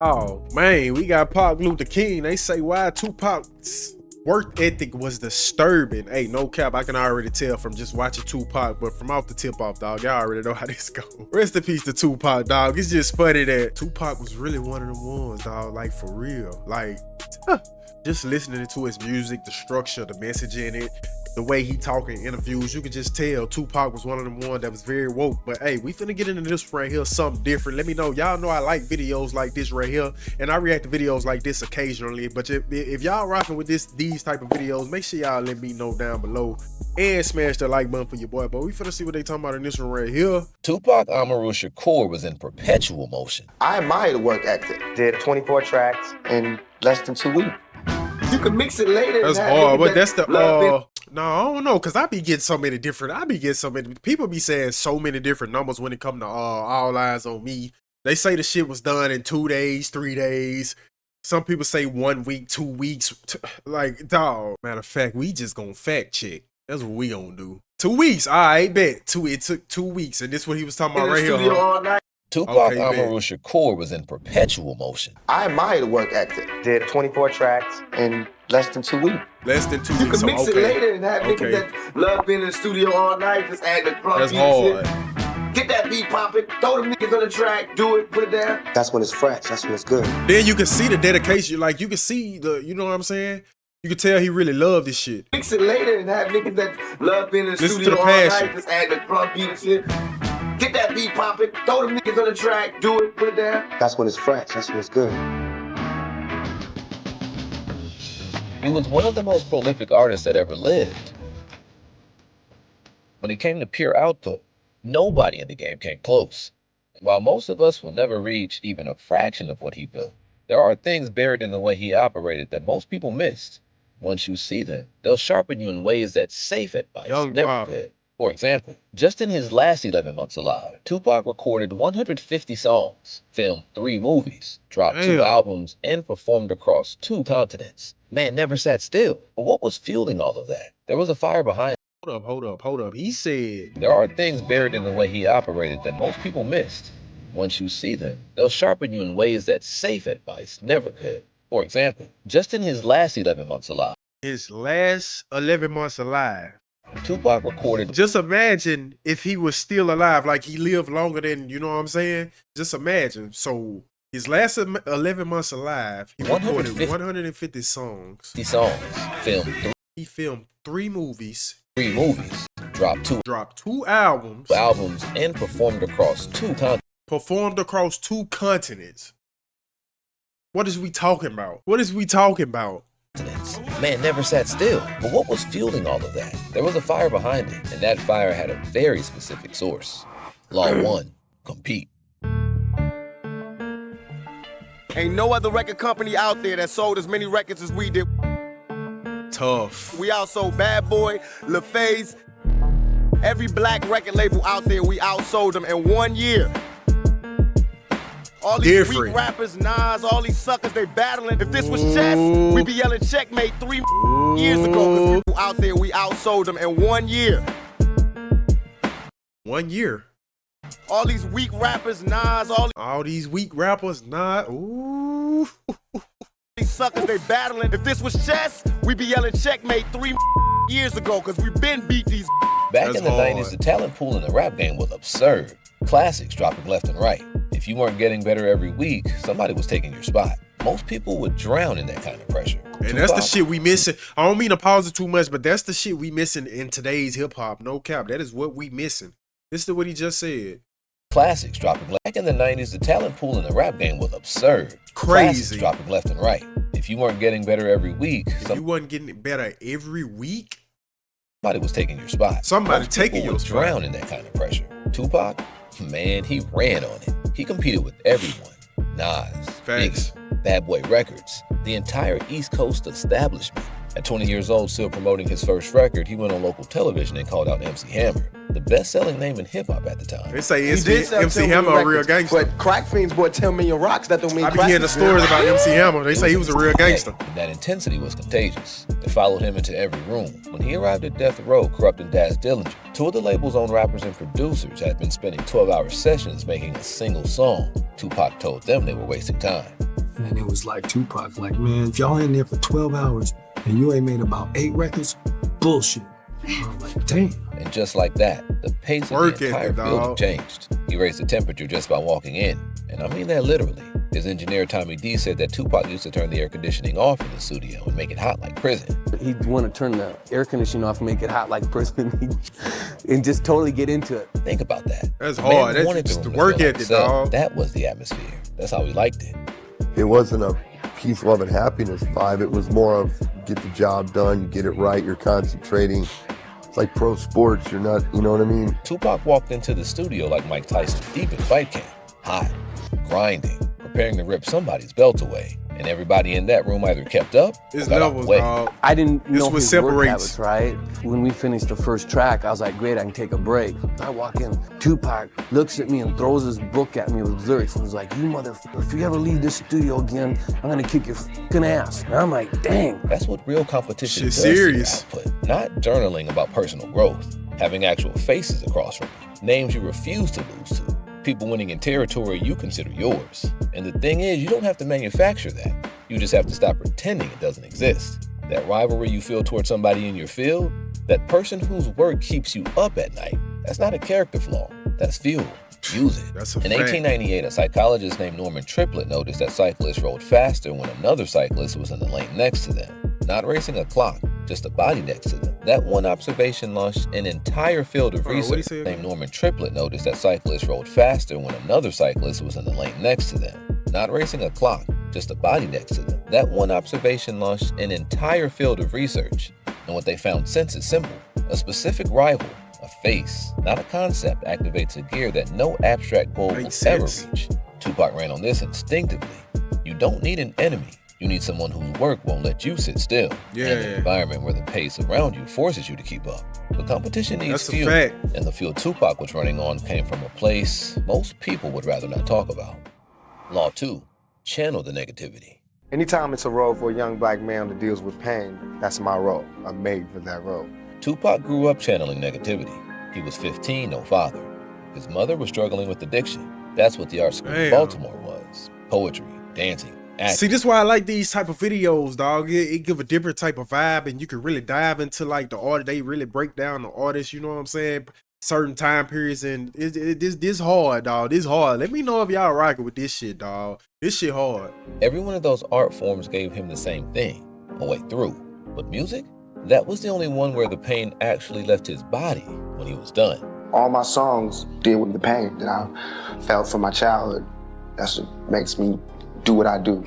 Oh man, we got Pac Luther King. They say why Tupac's work ethic was disturbing. Hey, no cap, I can already tell from just watching Tupac, but from off the tip off, dog, y'all already know how this go. Rest in peace to Tupac, dog. It's just funny that Tupac was really one of them ones, dog, like for real. Like, just listening to his music, the structure, the message in it, the way he talk in interviews, you could just tell Tupac was one of them ones that was very woke. But hey, we finna get into this right here, something different. Let me know. Y'all know I like videos like this right here, and I react to videos like this occasionally. But if y'all rocking with these type of videos, make sure y'all let me know down below and smash the like button for your boy. But we finna see what they talking about in this one right here. Tupac Amaru Shakur was in perpetual motion. I admire the work ethic. Did 24 tracks in less than 2 weeks. You can mix it later. That's hard, but that's the no, I don't know, cause I be getting so many people be saying so many different numbers when it come to All Eyes on Me. They say the shit was done in 2 days, 3 days. Some people say 1 week, 2 weeks. Like, dog. Matter of fact, we just gonna fact check. That's what we gonna do. 2 weeks. I bet. It took 2 weeks, and this what he was talking about right here. All night. Tupac Amaru Shakur was in perpetual motion. I admire the work ethic. Did 24 tracks in less than 2 weeks. Less than 2 You weeks. can mix it later and have niggas that love being in the studio all night, just add the club That's beat hard. shit. Get that beat popping, throw them niggas on the track, do it, put it down. That's when it's fresh. That's when it's good. Then you can see the dedication. Like, you can see the, you know what I'm saying? You can tell he really loved this shit. Mix it later and have niggas that love being in the Listen to studio the all passion. night, just add the club beat and shit. Get that beat popping, throw them niggas on the track, do it, put it down. That's when it's fresh. That's when it's good. He was one of the most prolific artists that ever lived. When it came to pure output, nobody in the game came close. While most of us will never reach even a fraction of what he built, there are things buried in the way he operated that most people missed. Once you see them, they'll sharpen you in ways that safe advice never could. For example, just in his last 11 months alive, Tupac recorded 150 songs, filmed 3 movies, dropped 2 albums, and performed across 2 continents. Man never sat still. But what was fueling all of that? There was a fire behind it. Hold up. He said There are things buried in the way he operated that most people missed. Once you see them, they'll sharpen you in ways that safe advice never could. For example, just in his last 11 months alive, his last 11 months alive. Tupac recorded. Just imagine if he was still alive, like he lived longer than, you know what I'm saying? Just imagine. So his last 11 months alive, he recorded 150 songs. Filmed He filmed 3 movies. 3 movies, dropped 2 albums. And performed across 2 continents. What is we talking about? Man never sat still. But what was fueling all of that? There was a fire behind it, and that fire had a very specific source. Law 1, compete. Ain't no other record company out there that sold as many records as we did. Tough. We outsold Bad Boy, LaFaze, every black record label out there, we outsold them in 1 year. All these weak rappers, Nas, all these suckers, they battling. If this was chess, we'd be yelling checkmate 3 years ago. Cause out there, we outsold them in 1 year. 1 year. All these weak rappers, Nas, all these weak rappers, Nas. Ooh. These suckers, they battling. If this was chess, we'd be yelling checkmate 3 years ago, cause we've been beat these. Back in the 90s, the talent pool in the rap game was absurd. Classics dropping left and right. If you weren't getting better every week, somebody was taking your spot. Most people would drown in that kind of pressure. And that's the shit we missing. I don't mean to pause it too much, but that's the shit we missing in today's hip hop. No cap. That is what we missing. Listen to what he just said. Classics dropping left. Back in the 90s, the talent pool in the rap game was absurd. Crazy. Classics dropping left and right. If you weren't getting better every week, somebody was taking your spot. Somebody taking your spot. Drown in that kind of pressure. Tupac, man, he ran on it. He competed with everyone. Nas, Biggie, Bad Boy Records, the entire East Coast establishment. At 20 years old, still promoting his first record, he went on local television and called out MC Hammer, the best-selling name in hip-hop at the time. They say MC Hammer a real gangster. But Crack Fiends bought 10 million rocks. That don't mean I be hearing the stories about MC Hammer. They say he was a real gangster. That intensity was contagious. It followed him into every room. When he arrived at Death Row, corrupting Daz Dillinger, 2 of the label's own rappers and producers had been spending 12-hour sessions making a single song. Tupac told them they were wasting time. And it was like Tupac, like, man, if y'all in there for 12 hours and you ain't made about 8 records, bullshit. I was like, damn. And just like that, the pace of the entire building changed. He raised the temperature just by walking in. And I mean that literally. His engineer, Tommy D, said that Tupac used to turn the air conditioning off in the studio and make it hot like prison. He'd want to turn the air conditioning off and make it hot like prison and just totally get into it. Think about that. That's hard. That's just the work ethic, dog. That was the atmosphere. That's how he liked it. It wasn't a peace, love, and happiness vibe. It was more of get the job done, you get it right, you're concentrating. It's like pro sports, you're not, you know what I mean? Tupac walked into the studio like Mike Tyson, deep in fight camp, hot, grinding, preparing to rip somebody's belt away. And everybody in that room either kept up or got out of the way. I didn't know his separates. work habits, right? When we finished the first track, I was like, great, I can take a break. I walk in, Tupac looks at me and throws his book at me with lyrics and was like, you motherfucker, if you ever leave this studio again, I'm gonna kick your fucking ass. And I'm like, dang. That's what real competition does serious. to your output. Not journaling about personal growth, having actual faces across from you, names you refuse to lose to, people winning in territory you consider yours. And the thing is, you don't have to manufacture that. You just have to stop pretending it doesn't exist. That rivalry you feel towards somebody in your field, that person whose work keeps you up at night, that's not a character flaw, that's fuel. Use it. That's a in fact. 1898, a psychologist named Norman Triplett noticed that cyclists rode faster when another cyclist was in the lane next to them. Not racing a clock, just a body next to them. That one observation launched an entire field of research. Named Norman Triplett noticed that cyclists rode faster when another cyclist was in the lane next to them. Not racing a clock, just a body next to them. That one observation launched an entire field of research. And what they found since is simple. A specific rival, a face, not a concept, activates a gear that no abstract goal will ever reach. Tupac ran on this instinctively. You don't need an enemy. You need someone whose work won't let you sit still. In an environment where the pace around you forces you to keep up. The competition needs fuel. And the fuel Tupac was running on came from a place most people would rather not talk about. Law 2. Channel the negativity. Anytime it's a role for a young black man that deals with pain, that's my role. I'm made for that role. Tupac grew up channeling negativity. He was 15, no father. His mother was struggling with addiction. That's what the art school in Baltimore was. Poetry, dancing, acting. See, this is why I like these type of videos, dog. It give a different type of vibe, and you can really dive into like the art. They really break down the artist, you know what I'm saying? Certain time periods, and this hard, dog. This hard. Let me know if y'all rocking with this shit, dog. This shit hard. Every one of those art forms gave him the same thing, a way through. But music? That was the only one where the pain actually left his body when he was done. All my songs deal with the pain that I felt from my childhood. That's what makes me do what I do.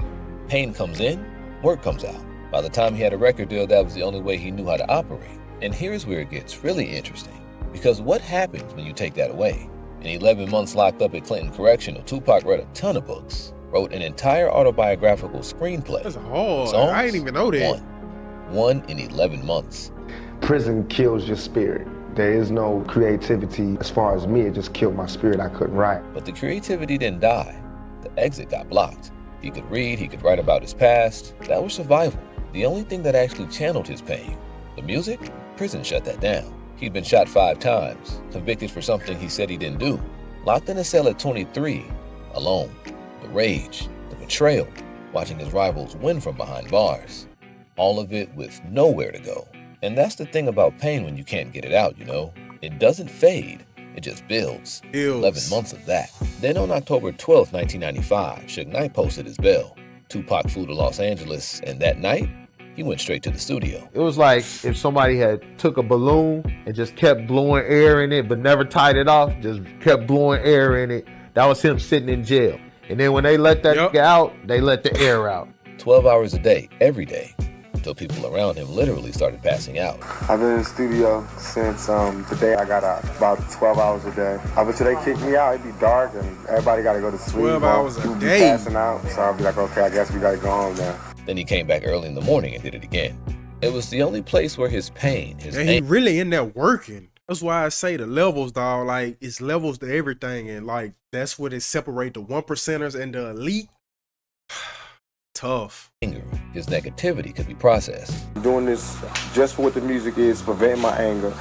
Pain comes in, work comes out. By the time he had a record deal, that was the only way he knew how to operate. And here's where it gets really interesting. Because what happens when you take that away? In 11 months locked up at Clinton Correctional, Tupac read a ton of books, wrote an entire autobiographical screenplay. That's hard. Songs, I didn't even know that. One in 11 months. Prison kills your spirit. There is no creativity. As far as me, it just killed my spirit. I couldn't write. But the creativity didn't die. The exit got blocked. He could read, he could write about his past. That was survival. The only thing that actually channeled his pain. The music? Prison shut that down. He'd been shot 5 times, convicted for something he said he didn't do. Locked in a cell at 23, alone. The rage, the betrayal, watching his rivals win from behind bars. All of it with nowhere to go. And that's the thing about pain when you can't get it out, you know? It doesn't fade, it just builds. 11 months of that. Then on October 12th, 1995, Suge Knight posted his bail. Tupac flew to Los Angeles, and that night, he went straight to the studio. It was like if somebody had took a balloon and just kept blowing air in it, but never tied it off, just kept blowing air in it. That was him sitting in jail. And then when they let that nigga out, they let the air out. 12 hours a day, every day, until people around him literally started passing out. I've been in the studio since the day I got out, about 12 hours a day. Up until they kicked me out, it'd be dark and everybody got to go to sleep. 12 hours a day. Be passing out, so I'll be like, okay, I guess we got to go home now. Then he came back early in the morning and did it again. It was the only place where his pain, his and he really in there working. That's why I say the levels, dog. Like, it's levels to everything, and like that's what it separate the 1%ers and the elite. Tough. Anger, his negativity could be processed. I'm doing this just for what the music is, preventing my anger.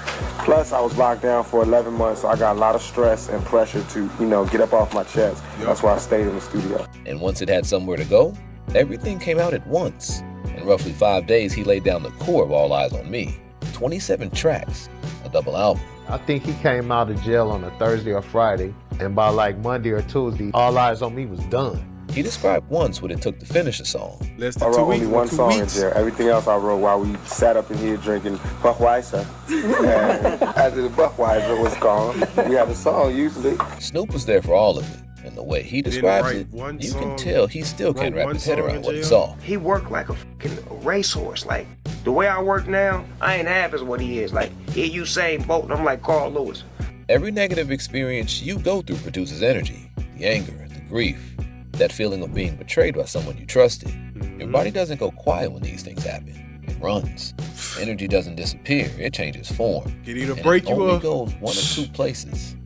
Plus, I was locked down for 11 months, so I got a lot of stress and pressure to, get up off my chest. That's why I stayed in the studio. And once it had somewhere to go, Everything came out at once. In roughly 5 days, he laid down the core of All Eyes on Me. 27 tracks, a double album. I think he came out of jail on a Thursday or Friday, and by like Monday or Tuesday, All Eyes on Me was done. He described once what it took to finish a song. I wrote only one song in jail. Everything else I wrote while we sat up in here drinking Budweiser. And after the Budweiser was gone, we had a song usually. Snoop was there for all of it. And the way he describes it, you can tell he still can't wrap his head around what he saw. He worked like a fucking racehorse. Like, the way I work now, I ain't half as what he is. Like, here Usain Bolt, and I'm like Carl Lewis. Every negative experience you go through produces energy, the anger, the grief, that feeling of being betrayed by someone you trusted. Your body doesn't go quiet when these things happen. It runs. Energy doesn't disappear, it changes form. Can either break you up. It only goes one of two places.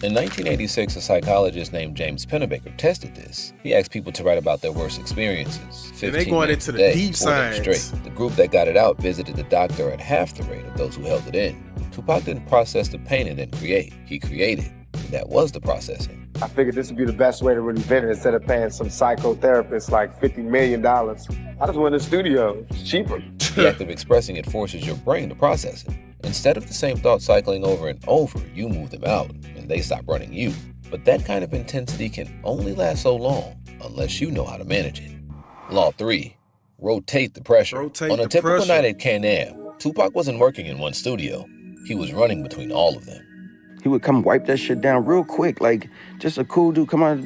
In 1986, a psychologist named James Pennebaker tested this. He asked people to write about their worst experiences. 15 and they going into the deep science. The group that got it out visited the doctor at half the rate of those who held it in. Tupac didn't process the pain and then create. He created. And that was the processing. I figured this would be the best way to really vent it instead of paying some psychotherapist like $50 million. I just went to the studio. It's cheaper. The act of expressing it forces your brain to process it. Instead of the same thought cycling over and over, you move them out and they stop running you. But that kind of intensity can only last so long unless you know how to manage it. Law 3. Rotate the pressure. On a typical night at Can-Am, Tupac wasn't working in one studio. He was running between all of them. He would come wipe that shit down real quick, like just a cool dude come out,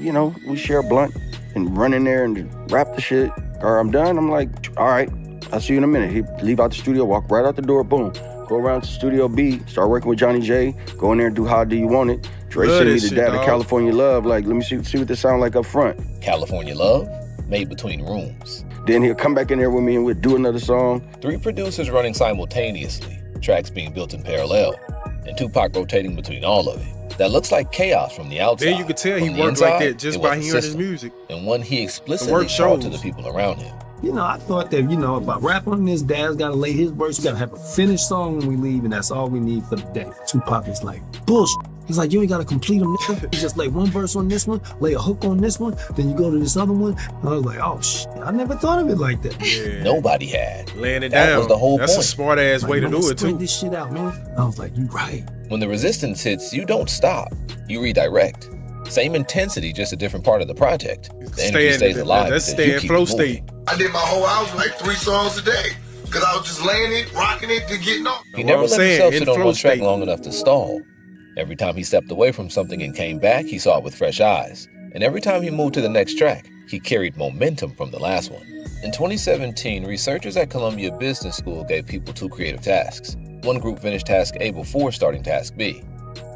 we share a blunt and run in there and wrap the shit. Or I'm done, I'm like, all right, I'll see you in a minute. He'd leave out the studio, walk right out the door, boom. Go around to Studio B, start working with Johnny J, go in there and do How Do You Want It. Dre sent me the dad of California Love, like, let me see what this sound like up front. California Love, made between rooms. Then he'll come back in there with me and we'll do another song. 3 producers running simultaneously, tracks being built in parallel, and Tupac rotating between all of it. That looks like chaos from the outside. Then you could tell he worked like that just by hearing his music. And one he explicitly showed to the people around him. I thought that, about rapping on this, Dad's got to lay his verse. We got to have a finished song when we leave, and that's all we need for the day. Tupac is like, bullshit. He's like, you ain't got to complete them, nigga. You just lay one verse on this one, lay a hook on this one, then you go to this other one. And I was like, oh, shit. I never thought of it like that. Yeah. Nobody had. Laying it that down. Was the whole That's point. A smart-ass way to do it, too. Spread this shit out, man. I was like, you right. When the resistance hits, you don't stop. You redirect. Same intensity, just a different part of the project. The energy stays alive. Let's stay in flow state. I did my whole album like 3 songs a day because I was just laying it, rocking it, then getting off. He never let himself sit on one track long enough to stall. Every time he stepped away from something and came back, he saw it with fresh eyes. And every time he moved to the next track, he carried momentum from the last one. In 2017, researchers at Columbia Business School gave people 2 creative tasks. One group finished task A before starting task B.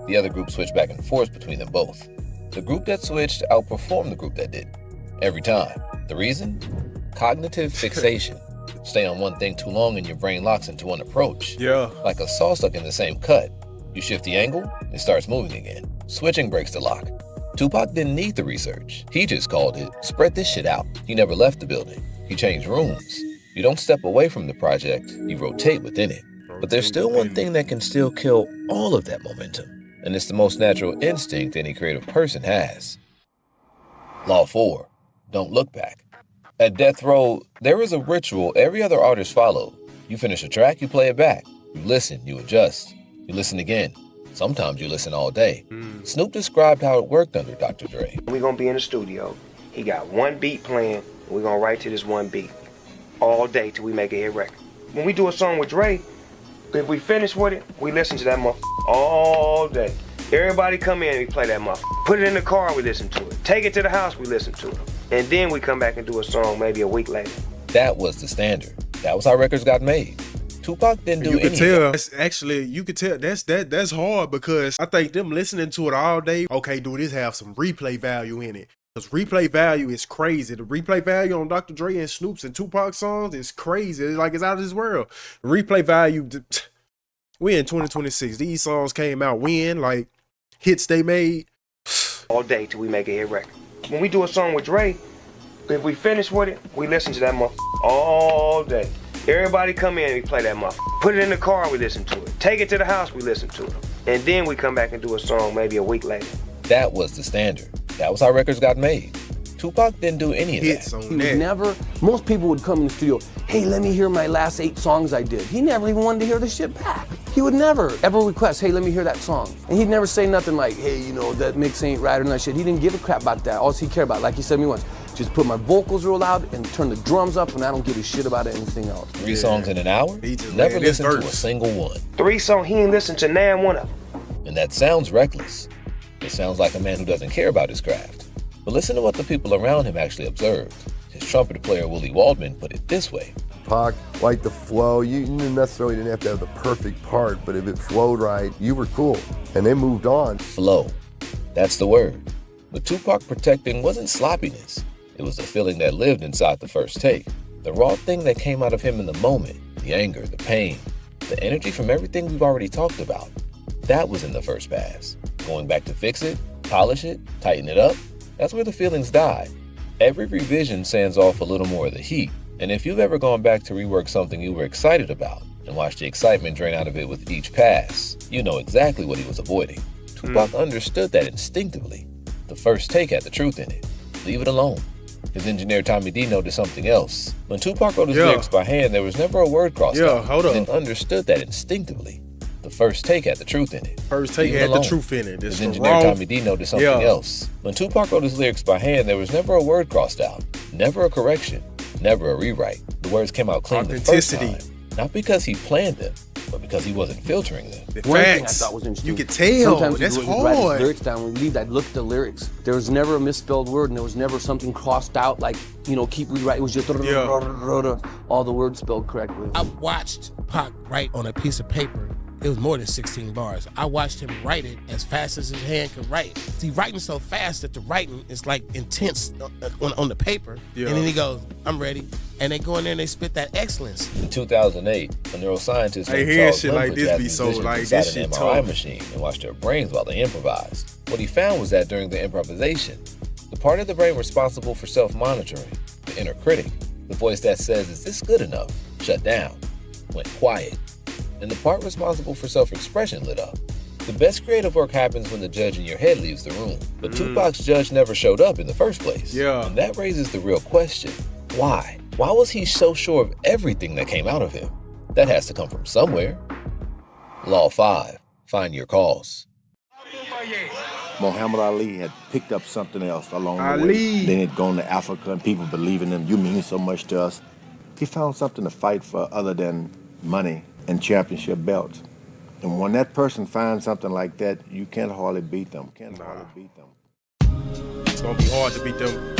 The other group switched back and forth between them both. The group that switched outperformed the group that didn't. Every time. The reason? Cognitive fixation. Stay on one thing too long and your brain locks into one approach. Yeah. Like a saw stuck in the same cut. You shift the angle, it starts moving again. Switching breaks the lock. Tupac didn't need the research. He just called it, spread this shit out. He never left the building. He changed rooms. You don't step away from the project, you rotate within it. But there's still one thing that can still kill all of that momentum. And it's the most natural instinct any creative person has. Law 4, don't look back. At Death Row, there is a ritual every other artist follows. You finish a track, you play it back. You listen, you adjust. You listen again. Sometimes you listen all day. Snoop described how it worked under Dr. Dre. We're going to be in the studio. He got one beat playing, and we're going to write to this one beat all day till we make a hit record. When we do a song with Dre, if we finish with it, we listen to that motherfucker all day. Everybody come in and we play that motherfucker. Put it in the car, we listen to it. Take it to the house, we listen to it. And then we come back and do a song maybe a week later. That was the standard. That was how records got made. Tupac didn't do anything. You could tell that's hard because I think them listening to it all day, okay, do this have some replay value in it? Because replay value is crazy. The replay value on Dr. Dre and Snoop's and Tupac songs is crazy. It's like it's out of this world. The replay value, we in 2026. These songs came out when, like, hits they made. All day till we make a hit record. When we do a song with Dre, if we finish with it, we listen to that motherfucker all day. Everybody come in and we play that motherfucker. Put it in the car, we listen to it. Take it to the house, we listen to it. And then we come back and do a song maybe a week later. That was the standard. That was how records got made. Tupac didn't do any of that. He would never, most people would come in the studio, hey, let me hear my last 8 songs I did. He never even wanted to hear the shit back. He would never ever request, hey, let me hear that song. And he'd never say nothing like, hey, you know, that mix ain't right or that shit. He didn't give a crap about that. All he cared about, like he said to me once, just put my vocals real loud and turn the drums up, and I don't give a shit about anything else. 3 songs in an hour? Never listened to a single one. 3 songs, he ain't listened to nan one of them. And that sounds reckless. It sounds like a man who doesn't care about his craft. But listen to what the people around him actually observed. His trumpet player, Willie Waldman, put it this way. Pac, like the flow, you necessarily didn't have to have the perfect part, but if it flowed right, you were cool. And they moved on. Flow. That's the word. But Tupac protecting wasn't sloppiness. It was the feeling that lived inside the first take. The raw thing that came out of him in the moment. The anger, the pain, the energy from everything we've already talked about. That was in the first pass. Going back to fix it, polish it, tighten it up, that's where the feelings die. Every revision sands off a little more of the heat. And if you've ever gone back to rework something you were excited about and watched the excitement drain out of it with each pass, you know exactly what he was avoiding. Tupac understood that instinctively. The first take had the truth in it. Leave it alone. His engineer Tommy D noticed something else. When Tupac wrote his lyrics by hand, there was never a word crossed out. He understood that instinctively. The first take had the truth in it. First take had the truth in it. His engineer Tommy D noticed something else. When Tupac wrote his lyrics by hand, there was never a word crossed out. Never a correction. Never a rewrite. The words came out clean the first time. Not because he planned them, but because he wasn't filtering them. The One thing I facts. thought was interesting. You could tell. Sometimes That's he'd write his hard. lyrics down. When we leave, I'd look at the lyrics. There was never a misspelled word, and there was never something crossed out, like, you know, keep rewriting. It was just all the words spelled correctly. I watched Pac write on a piece of paper. It was more than 16 bars. I watched him write it as fast as his hand could write. He's writing so fast that the writing is like intense on the paper. And then he goes, I'm ready. And they go in there and they spit that excellence. In 2008, a neuroscientist named hear Charles shit like Lindbergh this had be so musicians like inside this an shit MRI tough. machine and watched their brains while they improvised. What he found was that during the improvisation, the part of the brain responsible for self-monitoring, the inner critic, the voice that says, is this good enough, shut down, went quiet. And the part responsible for self-expression lit up. The best creative work happens when the judge in your head leaves the room. But Tupac's judge never showed up in the first place. And that raises the real question. Why? Why was he so sure of everything that came out of him? That has to come from somewhere. Law 5. Find your cause. Muhammad Ali had picked up something else along the Ali. way. Then he'd gone to Africa and people believe in him. You mean so much to us. He found something to fight for other than money and championship belts. And when that person finds something like that, you can't hardly beat them. It's gonna be hard to beat them.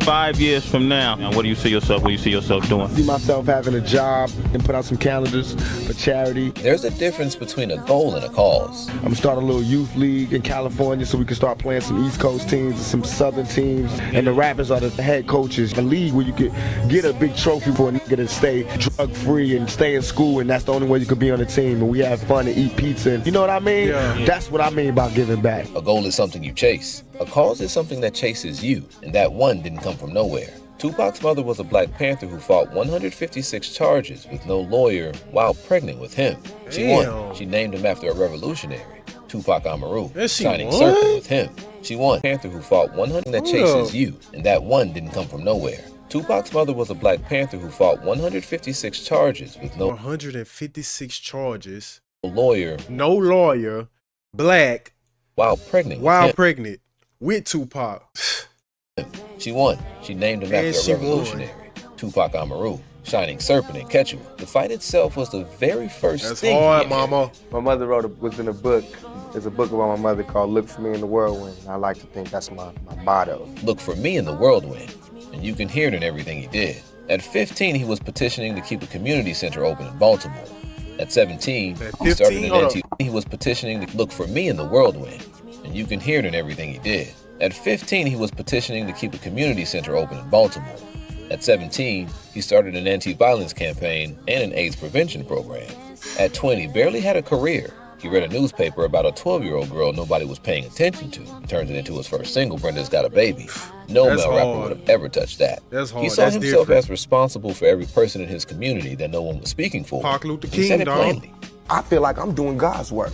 5 years from now, what do you see yourself? What do you see yourself doing? See myself having a job and put out some calendars for charity. There's a difference between a goal and a cause. I'm gonna start a little youth league in California so we can start playing some East Coast teams and some Southern teams. And the rappers are the head coaches. A league where you could get a big trophy for a nigga to stay drug free and stay in school, and that's the only way you could be on the team. And we have fun and eat pizza. And you know what I mean? That's what I mean by giving back. A goal is something you chase. A cause is something that chases you, and that one didn't come from nowhere. Tupac's mother was a Black Panther who fought 156 charges with no lawyer while pregnant with him. She won. She named him after a revolutionary, Tupac Amaru, shining serpent with him. She won. Panther who fought 100 that chases you, and that one didn't come from nowhere. Tupac's mother was a Black Panther who fought 156 charges with no 156 charges. lawyer. No lawyer. Black. While pregnant. While pregnant. With Tupac. She won. She named him after a revolutionary, Tupac Amaru, shining serpent in Quechua. The fight itself was the very first thing. That's hard, mama. My mother was in a book. There's a book about my mother called Look for Me in the Whirlwind. I like to think that's my motto. Look for me in the whirlwind. And you can hear it in everything he did. At 15, he was petitioning to keep a community center open in Baltimore. At 17, he started an NT. He was petitioning to look for me in the whirlwind. And you can hear it in everything he did. At 15, he was petitioning to keep a community center open in Baltimore. At 17, he started an anti-violence campaign and an AIDS prevention program. At 20, barely had a career. He read a newspaper about a 12-year-old girl nobody was paying attention to. He turned it into his first single, Brenda's Got a Baby. No male rapper would have ever touched that. That's hard. He saw himself as responsible for every person in his community that no one was speaking for. Pac Luther He said King, it plainly. I feel like I'm doing God's work.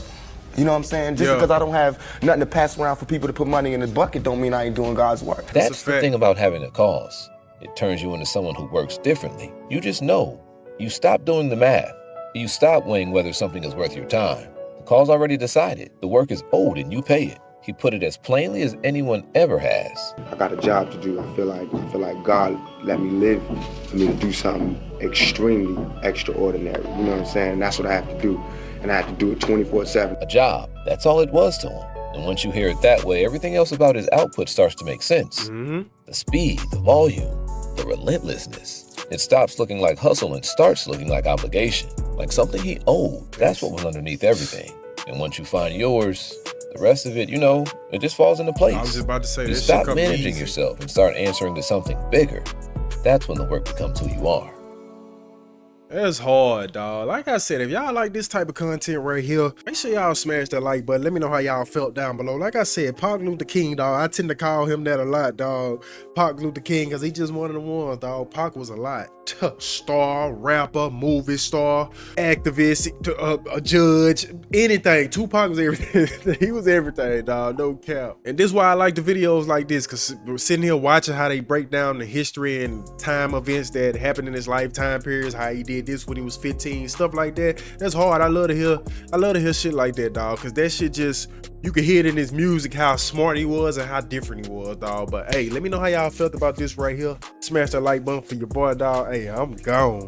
You know what I'm saying? Just because I don't have nothing to pass around for people to put money in the bucket don't mean I ain't doing God's work. That's the thing about having a cause. It turns you into someone who works differently. You just know. You stop doing the math. You stop weighing whether something is worth your time. The cause already decided. The work is owed and you pay it. He put it as plainly as anyone ever has. I got a job to do. I feel like God let me live for me to do something extremely extraordinary. You know what I'm saying? That's what I have to do. And I have to do it 24/7. A job. That's all it was to him. And once you hear it that way, everything else about his output starts to make sense. The speed, the volume, the relentlessness. It stops looking like hustle and starts looking like obligation, like something he owed. That's what was underneath everything. And once you find yours, the rest of it, you know, it just falls into place. I was just about to say, you stop managing yourself and start answering to something bigger. That's when the work becomes who you are. That's hard, dog. Like I said, if y'all like this type of content right here, make sure y'all smash that like button. Let me know how y'all felt down below. Like I said, Pac Luther King, dog. I tend to call him that a lot, dog. Pac Luther King, because he just one of the ones, dog. Pac was a lot. Star, rapper, movie star, activist, a judge, anything. Tupac was everything. He was everything, dog. No cap. And this is why I like the videos like this, because sitting here watching how they break down the history and time events that happened in his lifetime periods, how he did this when he was 15, stuff like that. That's hard. I love to hear shit like that, dog, because that shit just, you can hear it in his music how smart he was and how different he was, dog. But hey, let me know how y'all felt about this right here. Smash that like button for your boy, dog. Hey, I'm gone.